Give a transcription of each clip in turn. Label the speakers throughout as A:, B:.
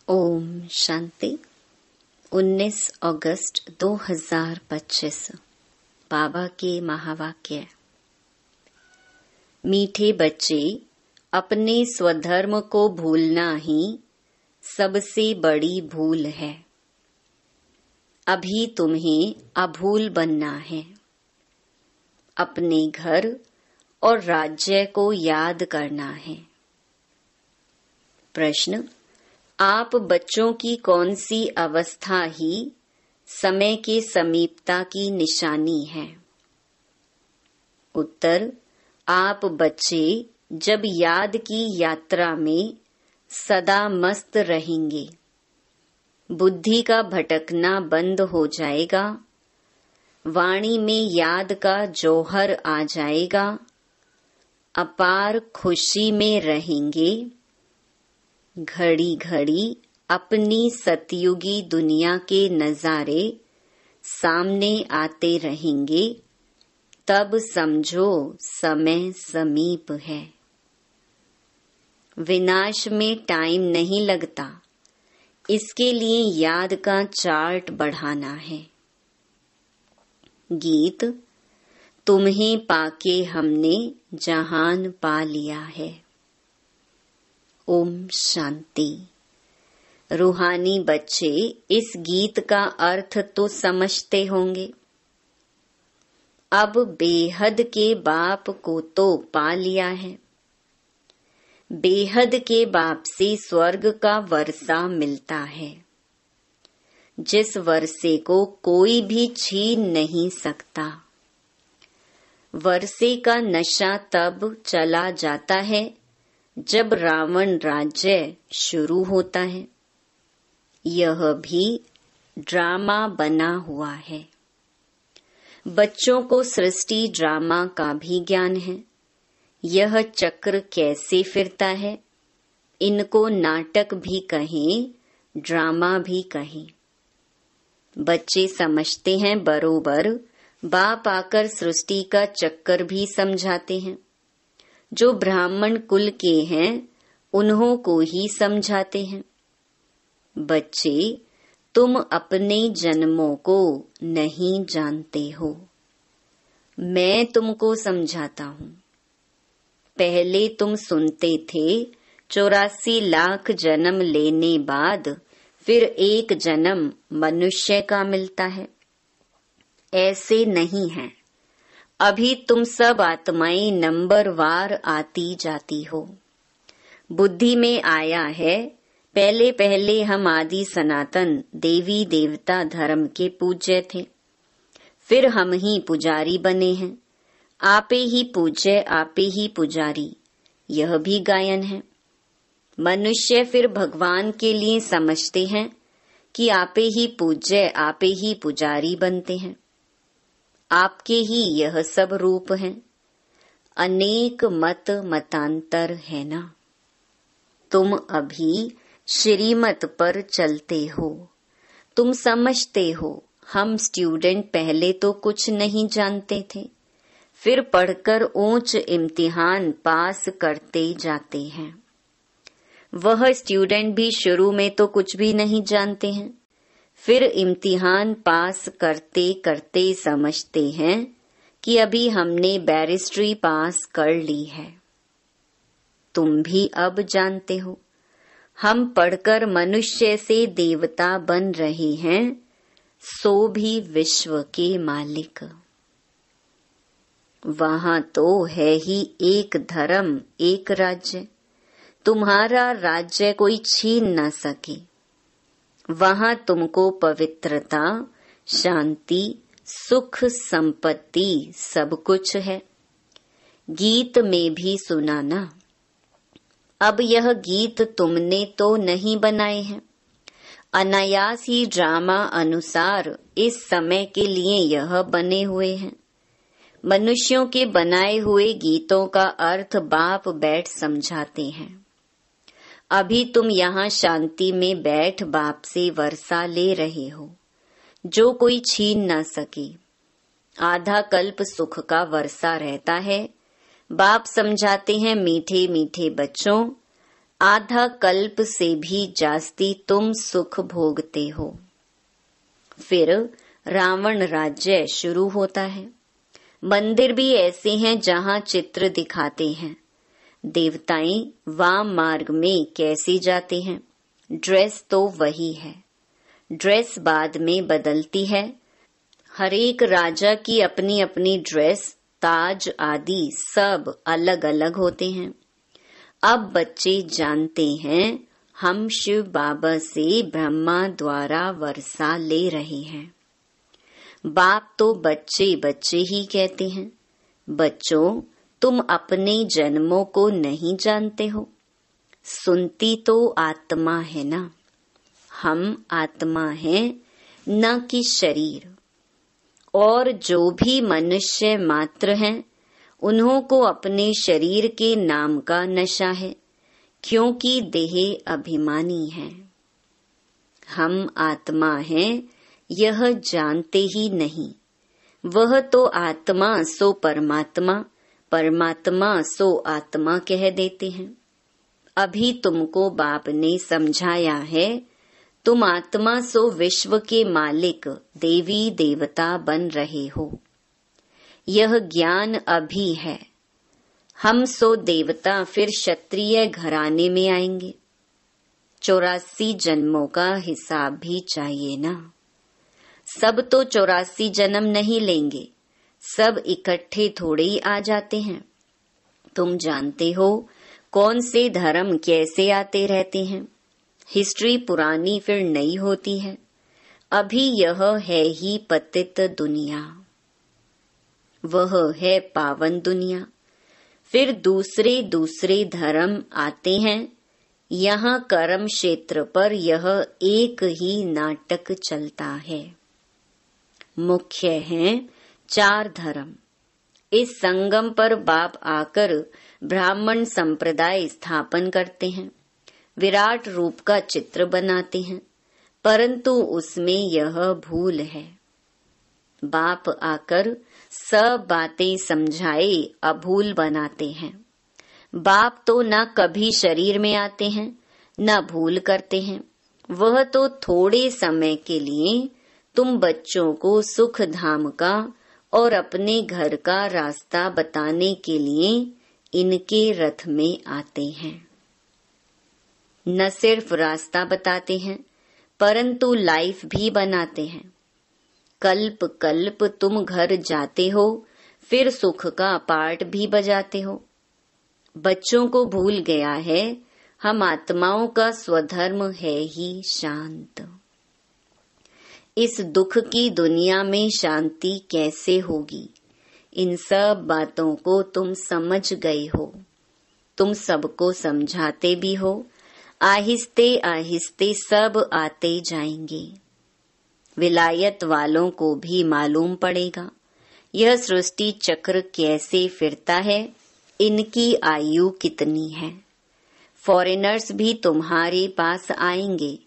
A: ओम शांति। 19 अगस्त 2025 बाबा के महावाक्य। मीठे बच्चे, अपने स्वधर्म को भूलना ही सबसे बड़ी भूल है। अभी तुम्हें अभूल बनना है। अपने घर और राज्य को याद करना है। प्रश्न: आप बच्चों की कौन सी अवस्था ही समय के समीपता की निशानी है? उत्तर: आप बच्चे जब याद की यात्रा में सदा मस्त रहेंगे, बुद्धि का भटकना बंद हो जाएगा, वाणी में याद का जौहर आ जाएगा, अपार खुशी में रहेंगे, घड़ी घड़ी अपनी सतयुगी दुनिया के नजारे सामने आते रहेंगे, तब समझो समय समीप है। विनाश में टाइम नहीं लगता, इसके लिए याद का चार्ट बढ़ाना है। गीत: तुम्हें पाके हमने जहान पा लिया है। ओम शांति। रूहानी बच्चे इस गीत का अर्थ तो समझते होंगे। अब बेहद के बाप को तो पा लिया है। बेहद के बाप से स्वर्ग का वर्षा मिलता है, जिस वर्षे को कोई भी छीन नहीं सकता। वर्षे का नशा तब चला जाता है जब रावण राज्य शुरू होता है। यह भी ड्रामा बना हुआ है। बच्चों को सृष्टि ड्रामा का भी ज्ञान है। यह चक्र कैसे फिरता है, इनको नाटक भी कहें, ड्रामा भी कहें। बच्चे समझते हैं बरोबर, बाप आकर सृष्टि का चक्कर भी समझाते हैं। जो ब्राह्मण कुल के हैं, उन्हों को ही समझाते हैं। बच्चे, तुम अपने जन्मों को नहीं जानते हो, मैं तुमको समझाता हूँ। पहले तुम सुनते थे 84 लाख जन्म लेने बाद फिर एक जन्म मनुष्य का मिलता है। ऐसे नहीं है। अभी तुम सब आत्माएं नंबरवार आती जाती हो। बुद्धि में आया है, पहले पहले हम आदि सनातन देवी देवता धर्म के पूज्य थे, फिर हम ही पुजारी बने हैं। आपे ही पूज्य, आपे ही पुजारी, यह भी गायन है। मनुष्य फिर भगवान के लिए समझते हैं कि आपे ही पूज्य, आपे ही पुजारी बनते हैं। आपके ही यह सब रूप हैं। अनेक मत मतांतर है ना। तुम अभी श्रीमत पर चलते हो। तुम समझते हो, हम स्टूडेंट पहले तो कुछ नहीं जानते थे, फिर पढ़कर ऊंच इम्तिहान पास करते जाते हैं। वह स्टूडेंट भी शुरू में तो कुछ भी नहीं जानते हैं, फिर इम्तिहान पास करते करते समझते हैं कि अभी हमने बैरिस्ट्री पास कर ली है। तुम भी अब जानते हो, हम पढ़कर मनुष्य से देवता बन रहे हैं, सो भी विश्व के मालिक। वहां तो है ही एक धर्म, एक राज्य। तुम्हारा राज्य कोई छीन ना सके। वहां तुमको पवित्रता, शांति, सुख, संपत्ति सब कुछ है। गीत में भी सुना ना। अब यह गीत तुमने तो नहीं बनाए हैं। अनायास ही ड्रामा अनुसार इस समय के लिए यह बने हुए हैं। मनुष्यों के बनाए हुए गीतों का अर्थ बाप बैठ समझाते हैं। अभी तुम यहाँ शांति में बैठ बाप से वर्षा ले रहे हो, जो कोई छीन ना सके। आधा कल्प सुख का वर्षा रहता है। बाप समझाते हैं, मीठे मीठे बच्चों, आधा कल्प से भी जास्ती तुम सुख भोगते हो। फिर रावण राज्य शुरू होता है। मंदिर भी ऐसे हैं जहाँ चित्र दिखाते हैं। देवताएं वाम मार्ग में कैसे जाते हैं, ड्रेस तो वही है। ड्रेस बाद में बदलती है। हर एक राजा की अपनी अपनी ड्रेस, ताज आदि सब अलग अलग होते हैं। अब बच्चे जानते हैं हम शिव बाबा से ब्रह्मा द्वारा वर्षा ले रहे हैं। बाप तो बच्चे बच्चे ही कहते हैं। बच्चों, तुम अपने जन्मों को नहीं जानते हो। सुनती तो आत्मा है ना। हम आत्मा हैं, न कि शरीर। और जो भी मनुष्य मात्र हैं, उन्हों को अपने शरीर के नाम का नशा है, क्योंकि देह अभिमानी है। हम आत्मा हैं, यह जानते ही नहीं। वह तो आत्मा सो परमात्मा, परमात्मा सो आत्मा कह देते हैं। अभी तुमको बाप ने समझाया है, तुम आत्मा सो विश्व के मालिक देवी देवता बन रहे हो। यह ज्ञान अभी है। हम सो देवता फिर क्षत्रिय घराने में आएंगे। 84 जन्मों का हिसाब भी चाहिए ना। सब तो 84 जन्म नहीं लेंगे, सब इकट्ठे थोड़े ही आ जाते हैं। तुम जानते हो कौन से धर्म कैसे आते रहते हैं। हिस्ट्री पुरानी फिर नई होती है। अभी यह है ही पतित दुनिया, वह है पावन दुनिया। फिर दूसरे दूसरे धर्म आते हैं। यहाँ कर्म क्षेत्र पर यह एक ही नाटक चलता है। मुख्य हैं 4 धर्म। इस संगम पर बाप आकर ब्राह्मण संप्रदाय स्थापन करते हैं, विराट रूप का चित्र बनाते हैं, परंतु उसमें यह भूल है। बाप आकर सब बातें समझाए अभूल बनाते हैं। बाप तो न कभी शरीर में आते हैं, न भूल करते हैं। वह तो थोड़े समय के लिए तुम बच्चों को सुख धाम का और अपने घर का रास्ता बताने के लिए इनके रथ में आते हैं। न सिर्फ रास्ता बताते हैं, परंतु लाइफ भी बनाते हैं। कल्प कल्प तुम घर जाते हो, फिर सुख का पार्ट भी बजाते हो। बच्चों को भूल गया है, हम आत्माओं का स्वधर्म है ही शांत। इस दुख की दुनिया में शांति कैसे होगी, इन सब बातों को तुम समझ गए हो। तुम सबको समझाते भी हो। आहिस्ते आहिस्ते सब आते जाएंगे। विलायत वालों को भी मालूम पड़ेगा यह सृष्टि चक्र कैसे फिरता है, इनकी आयु कितनी है। फॉरेनर्स भी तुम्हारे पास आएंगे।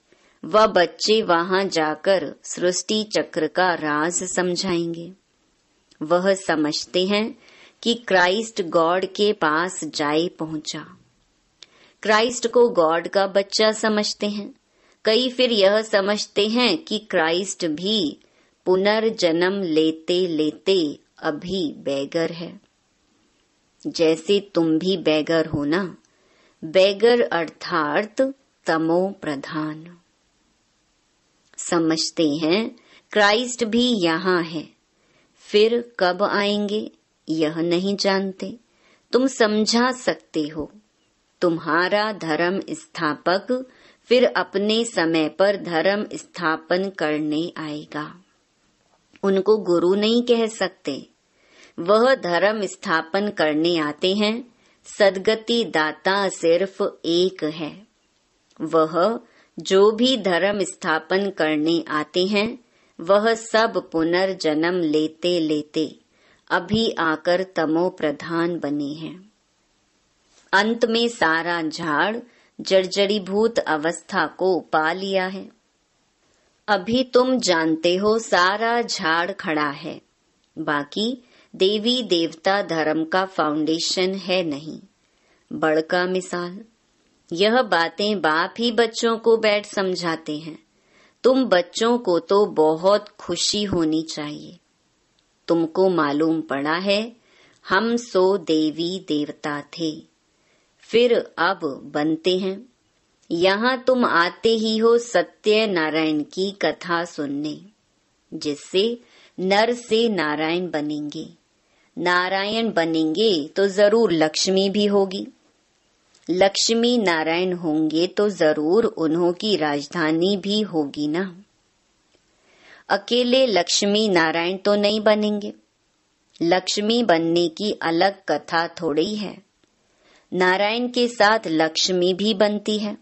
A: वह बच्चे वहां जाकर सृष्टि चक्र का राज समझाएंगे। वह समझते हैं कि क्राइस्ट गॉड के पास जाए पहुंचा। क्राइस्ट को गॉड का बच्चा समझते हैं। कई फिर यह समझते हैं कि क्राइस्ट भी पुनर्जन्म लेते लेते अभी बैगर है। जैसे तुम भी बैगर हो ना। बैगर अर्थात तमो प्रधान। समझते हैं क्राइस्ट भी यहाँ है, फिर कब आएंगे यह नहीं जानते। तुम समझा सकते हो। तुम्हारा धर्म स्थापक फिर अपने समय पर धर्म स्थापन करने आएगा। उनको गुरु नहीं कह सकते। वह धर्म स्थापन करने आते हैं। सद्गति दाता सिर्फ एक है। वह जो भी धर्म स्थापन करने आते हैं, वह सब पुनर्जन्म लेते लेते अभी आकर तमो प्रधान बने हैं। अंत में सारा झाड़ जर्जरीभूत अवस्था को पा लिया है। अभी तुम जानते हो सारा झाड़ खड़ा है, बाकी देवी देवता धर्म का फाउंडेशन है नहीं। बड़का मिसाल, यह बातें बाप ही बच्चों को बैठ समझाते हैं। तुम बच्चों को तो बहुत खुशी होनी चाहिए। तुमको मालूम पड़ा है हम 100 देवी देवता थे, फिर अब बनते हैं। यहाँ तुम आते ही हो सत्य नारायण की कथा सुनने, जिससे नर से नारायण बनेंगे। नारायण बनेंगे तो जरूर लक्ष्मी भी होगी। लक्ष्मी नारायण होंगे तो जरूर उन्हों की राजधानी भी होगी ना। अकेले लक्ष्मी नारायण तो नहीं बनेंगे। लक्ष्मी बनने की अलग कथा थोड़ी है। नारायण के साथ लक्ष्मी भी बनती है।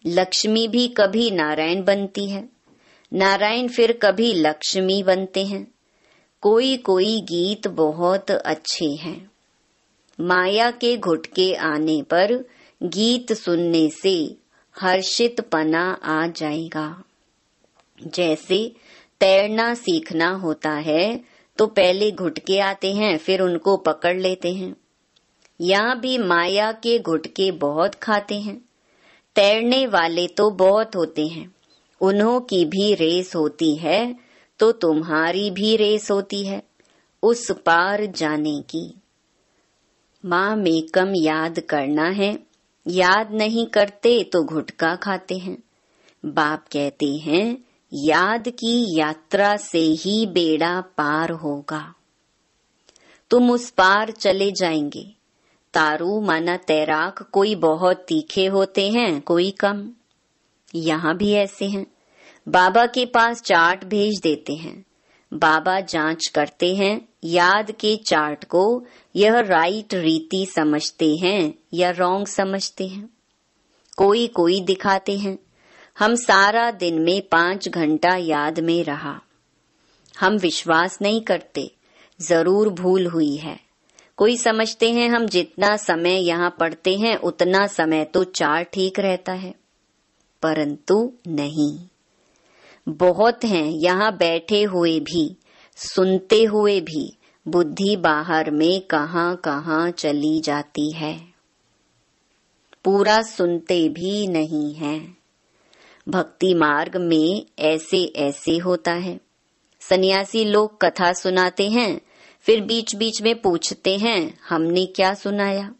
A: लक्ष्मी भी कभी नारायण बनती है। नारायण फिर कभी लक्ष्मी बनते हैं। कोई कोई गीत बहुत अच्छे हैं। माया के घुटके आने पर गीत सुनने से हर्षितपना आ जाएगा। जैसे तैरना सीखना होता है तो पहले घुटके आते हैं, फिर उनको पकड़ लेते हैं। यहाँ भी माया के घुटके बहुत खाते हैं। तैरने वाले तो बहुत होते हैं, उन्हों की भी रेस होती है, तो तुम्हारी भी रेस होती है उस पार जाने की। माँ मेकम याद करना है, याद नहीं करते तो घुटका खाते हैं। बाप कहते हैं याद की यात्रा से ही बेड़ा पार होगा। तुम उस पार चले जाएंगे। तारू माना तैराक कोई बहुत तीखे होते हैं, कोई कम। यहाँ भी ऐसे हैं। बाबा के पास चार्ट भेज देते हैं। बाबा जांच करते हैं याद के चार्ट को, यह राइट रीति समझते हैं या रॉन्ग समझते हैं। कोई कोई दिखाते हैं हम सारा दिन में 5 घंटा याद में रहा। हम विश्वास नहीं करते, जरूर भूल हुई है। कोई समझते हैं हम जितना समय यहाँ पढ़ते हैं उतना समय तो चार्ट ठीक रहता है, परंतु नहीं। बहुत हैं यहाँ बैठे हुए भी, सुनते हुए भी बुद्धि बाहर में कहाँ कहाँ चली जाती है। पूरा सुनते भी नहीं है। भक्ति मार्ग में ऐसे ऐसे होता है। सन्यासी लोग कथा सुनाते हैं, फिर बीच बीच में पूछते हैं हमने क्या सुनाया।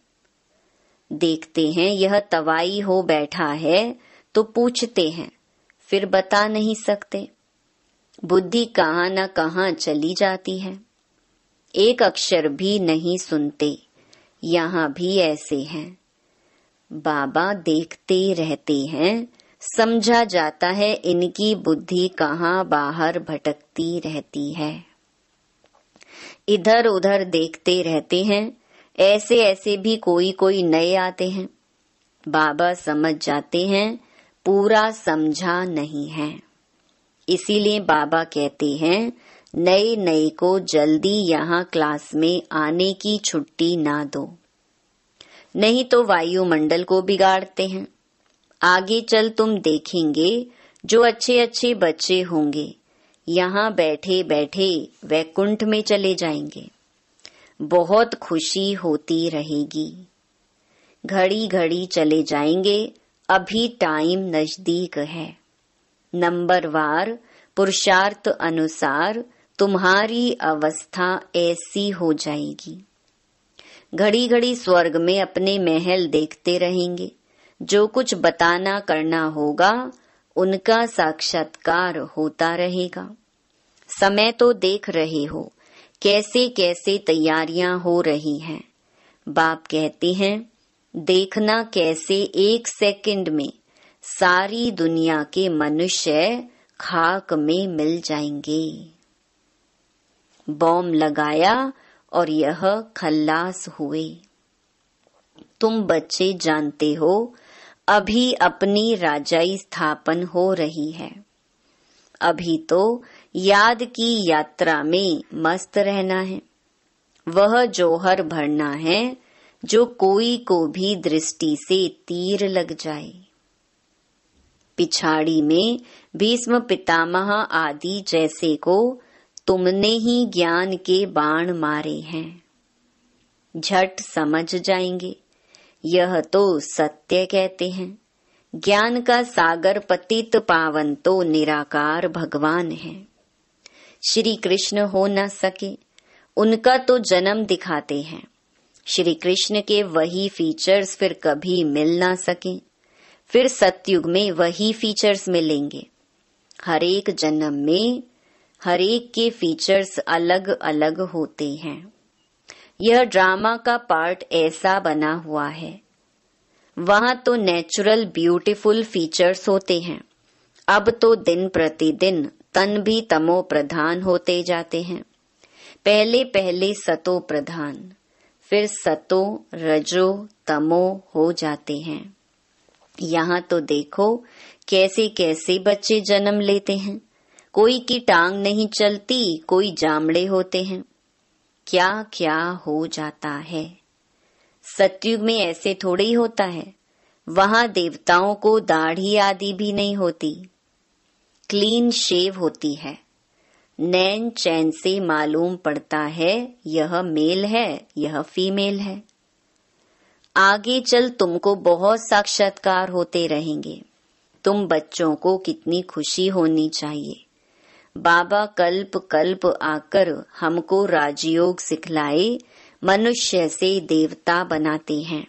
A: देखते हैं यह तवाई हो बैठा है तो पूछते हैं, फिर बता नहीं सकते। बुद्धि कहाँ न कहाँ चली जाती है। एक अक्षर भी नहीं सुनते। यहाँ भी ऐसे हैं। बाबा देखते रहते हैं, समझा जाता है इनकी बुद्धि कहाँ बाहर भटकती रहती है। इधर उधर देखते रहते हैं। ऐसे ऐसे भी कोई कोई नए आते हैं। बाबा समझ जाते हैं पूरा समझा नहीं है। इसीलिए बाबा कहते हैं नए नए को जल्दी यहाँ क्लास में आने की छुट्टी ना दो, नहीं तो वायुमंडल को बिगाड़ते हैं। आगे चल तुम देखेंगे जो अच्छे अच्छे बच्चे होंगे यहाँ बैठे बैठे वैकुंठ में चले जाएंगे। बहुत खुशी होती रहेगी। घड़ी घड़ी चले जाएंगे, अभी टाइम नजदीक है। नंबरवार पुरुषार्थ अनुसार तुम्हारी अवस्था ऐसी हो जाएगी। घड़ी घड़ी स्वर्ग में अपने महल देखते रहेंगे। जो कुछ बताना करना होगा उनका साक्षात्कार होता रहेगा। समय तो देख रहे हो कैसे कैसे तैयारियां हो रही हैं। बाप कहते हैं देखना कैसे 1 सेकंड में सारी दुनिया के मनुष्य खाक में मिल जाएंगे। बॉम्ब लगाया और यह खल्लास हुए। तुम बच्चे जानते हो अभी अपनी राजाई स्थापन हो रही है। अभी तो याद की यात्रा में मस्त रहना है। वह जौहर भरना है जो कोई को भी दृष्टि से तीर लग जाए। पिछाड़ी में भीष्म पितामह आदि जैसे को तुमने ही ज्ञान के बाण मारे हैं। झट समझ जाएंगे यह तो सत्य कहते हैं। ज्ञान का सागर पतित पावन तो निराकार भगवान है। श्री कृष्ण हो न सके, उनका तो जन्म दिखाते हैं। श्री कृष्ण के वही फीचर्स फिर कभी मिल ना सके, फिर सतयुग में वही फीचर्स मिलेंगे। हर एक जन्म में हर एक के फीचर्स अलग अलग होते हैं। यह ड्रामा का पार्ट ऐसा बना हुआ है। वहां तो नेचुरल ब्यूटीफुल फीचर्स होते हैं। अब तो दिन प्रतिदिन तन भी तमो प्रधान होते जाते हैं। पहले पहले सतो प्रधान, फिर सतो रजो तमो हो जाते हैं। यहाँ तो देखो कैसे कैसे बच्चे जन्म लेते हैं। कोई की टांग नहीं चलती, कोई जामड़े होते हैं। क्या क्या हो जाता है। सतयुग में ऐसे थोड़े ही होता है। वहां देवताओं को दाढ़ी आदि भी नहीं होती, क्लीन शेव होती है। नैन चैन से मालूम पड़ता है यह मेल है, यह फीमेल है। आगे चल तुमको बहुत साक्षात्कार होते रहेंगे। तुम बच्चों को कितनी खुशी होनी चाहिए। बाबा कल्प कल्प आकर हमको राजयोग सिखलाए, मनुष्य से देवता बनाते हैं।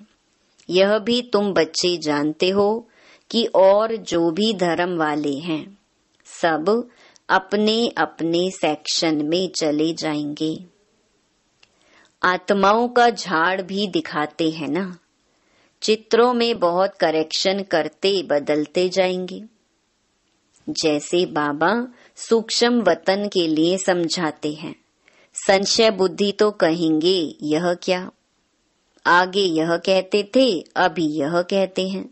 A: यह भी तुम बच्चे जानते हो कि और जो भी धर्म वाले हैं सब अपने अपने सेक्शन में चले जाएंगे। आत्माओं का झाड़ भी दिखाते हैं ना। चित्रों में बहुत करेक्शन करते बदलते जाएंगे। जैसे बाबा सूक्ष्म वतन के लिए समझाते हैं। संशय बुद्धि तो कहेंगे यह क्या, आगे यह कहते थे अभी यह कहते हैं।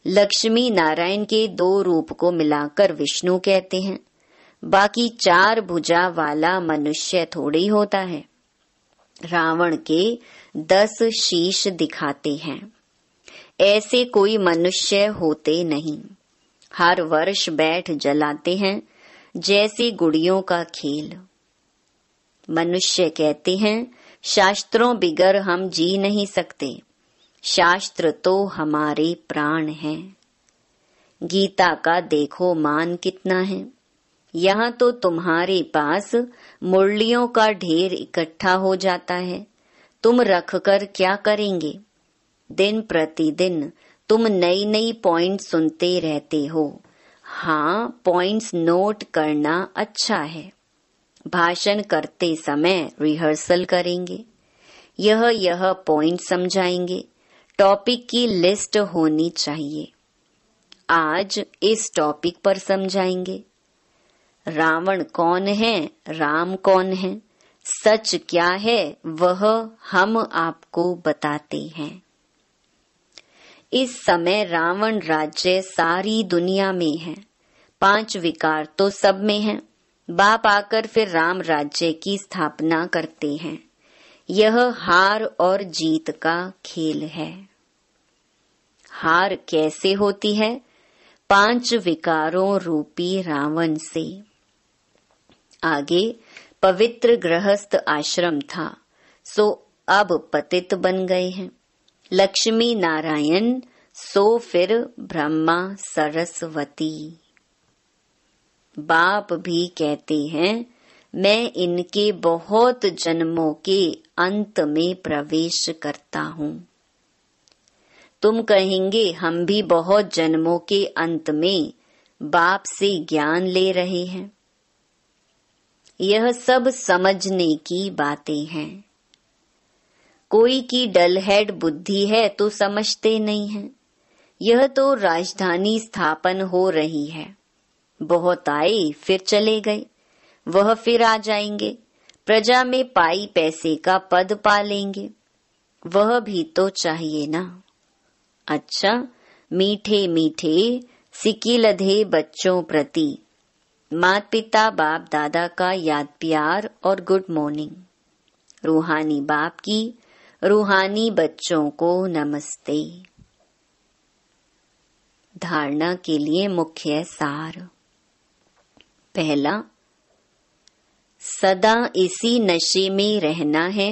A: लक्ष्मी नारायण के 2 रूप को मिलाकर विष्णु कहते हैं। बाकी 4 भुजा वाला मनुष्य थोड़ी होता है। रावण के 10 शीश दिखाते हैं। ऐसे कोई मनुष्य होते नहीं। हर वर्ष बैठ जलाते हैं जैसे गुड़ियों का खेल। मनुष्य कहते हैं शास्त्रों बिगर हम जी नहीं सकते। शास्त्र तो हमारे प्राण हैं। गीता का देखो मान कितना है। यहाँ तो तुम्हारे पास मुरलियों का ढेर इकट्ठा हो जाता है। तुम रखकर क्या करेंगे। दिन प्रतिदिन तुम नई नई पॉइंट सुनते रहते हो। हाँ, पॉइंट्स नोट करना अच्छा है। भाषण करते समय रिहर्सल करेंगे। यह पॉइंट समझाएंगे। टॉपिक की लिस्ट होनी चाहिए। आज इस टॉपिक पर समझाएंगे। रावण कौन है, राम कौन है, सच क्या है, वह हम आपको बताते हैं। इस समय रावण राज्य सारी दुनिया में है। 5 विकार तो सब में है। बाप आकर फिर राम राज्य की स्थापना करते हैं। यह हार और जीत का खेल है। हार कैसे होती है? 5 विकारों रूपी रावण से। आगे पवित्र गृहस्थ आश्रम था, सो अब पतित बन गए हैं। लक्ष्मी नारायण, सो फिर ब्रह्मा सरस्वती। बाप भी कहते हैं मैं इनके बहुत जन्मों के अंत में प्रवेश करता हूँ। तुम कहेंगे हम भी बहुत जन्मों के अंत में बाप से ज्ञान ले रहे हैं। यह सब समझने की बातें हैं। कोई की डलहेड बुद्धि है तो समझते नहीं है। यह तो राजधानी स्थापन हो रही है। बहुत आए फिर चले गए, वह फिर आ जाएंगे। प्रजा में पाई पैसे का पद पा लेंगे, वह भी तो चाहिए ना। अच्छा, मीठे मीठे सिकिलधे बच्चों प्रति माता पिता बाप दादा का याद प्यार और गुड मॉर्निंग। रूहानी बाप की रूहानी बच्चों को नमस्ते। धारणा के लिए मुख्य सार। पहला, सदा इसी नशे में रहना है।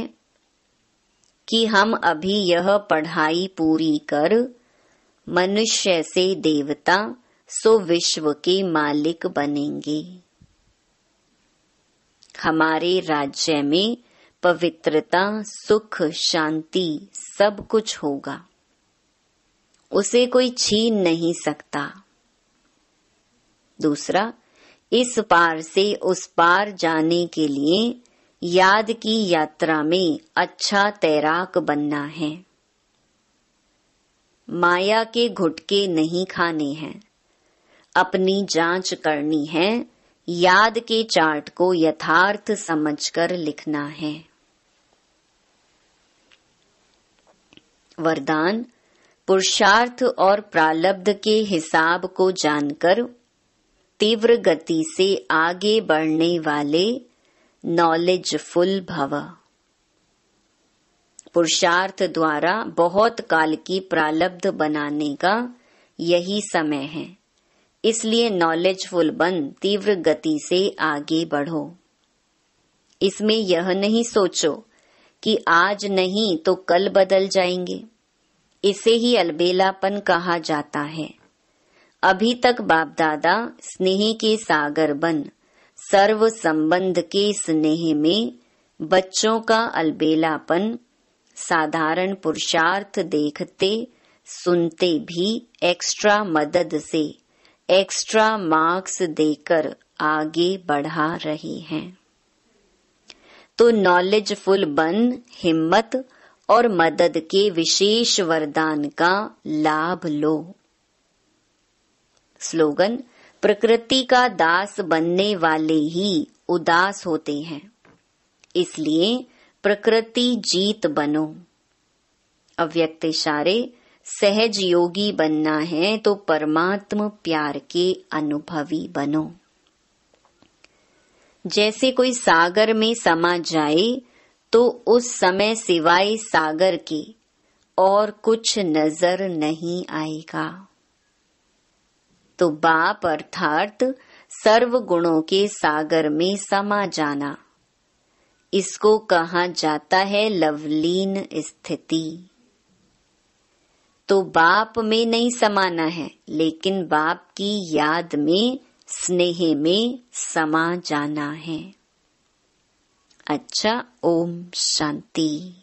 A: कि हम अभी यह पढ़ाई पूरी कर मनुष्य से देवता सो विश्व के मालिक बनेंगे। हमारे राज्य में पवित्रता, सुख, शांति सब कुछ होगा, उसे कोई छीन नहीं सकता। दूसरा, इस पार से उस पार जाने के लिए याद की यात्रा में अच्छा तैराक बनना है। माया के घुटके नहीं खाने हैं, अपनी जांच करनी है, याद के चार्ट को यथार्थ समझकर लिखना है। वरदान, पुरुषार्थ और प्रारब्ध के हिसाब को जानकर तीव्र गति से आगे बढ़ने वाले नॉलेजफुल भव। पुरुषार्थ द्वारा बहुत काल की प्रारब्ध बनाने का यही समय है, इसलिए नॉलेजफुल बन तीव्र गति से आगे बढ़ो। इसमें यह नहीं सोचो कि आज नहीं तो कल बदल जाएंगे, इसे ही अलबेलापन कहा जाता है। अभी तक बाप दादा स्नेह के सागर बन सर्व संबंध के स्नेह में बच्चों का अलबेलापन साधारण पुरुषार्थ देखते सुनते भी एक्स्ट्रा मदद से एक्स्ट्रा मार्क्स देकर आगे बढ़ा रहे हैं। तो नॉलेजफुल बन हिम्मत और मदद के विशेष वरदान का लाभ लो। स्लोगन, प्रकृति का दास बनने वाले ही उदास होते हैं, इसलिए प्रकृति जीत बनो। अव्यक्त इशारे, सहज योगी बनना है तो परमात्म प्यार के अनुभवी बनो। जैसे कोई सागर में समा जाए तो उस समय सिवाय सागर के और कुछ नजर नहीं आएगा। तो बाप अर्थात सर्व गुणों के सागर में समा जाना, इसको कहा जाता है लवलीन स्थिति। तो बाप में नहीं समाना है, लेकिन बाप की याद में स्नेह में समा जाना है। अच्छा, ओम शांति।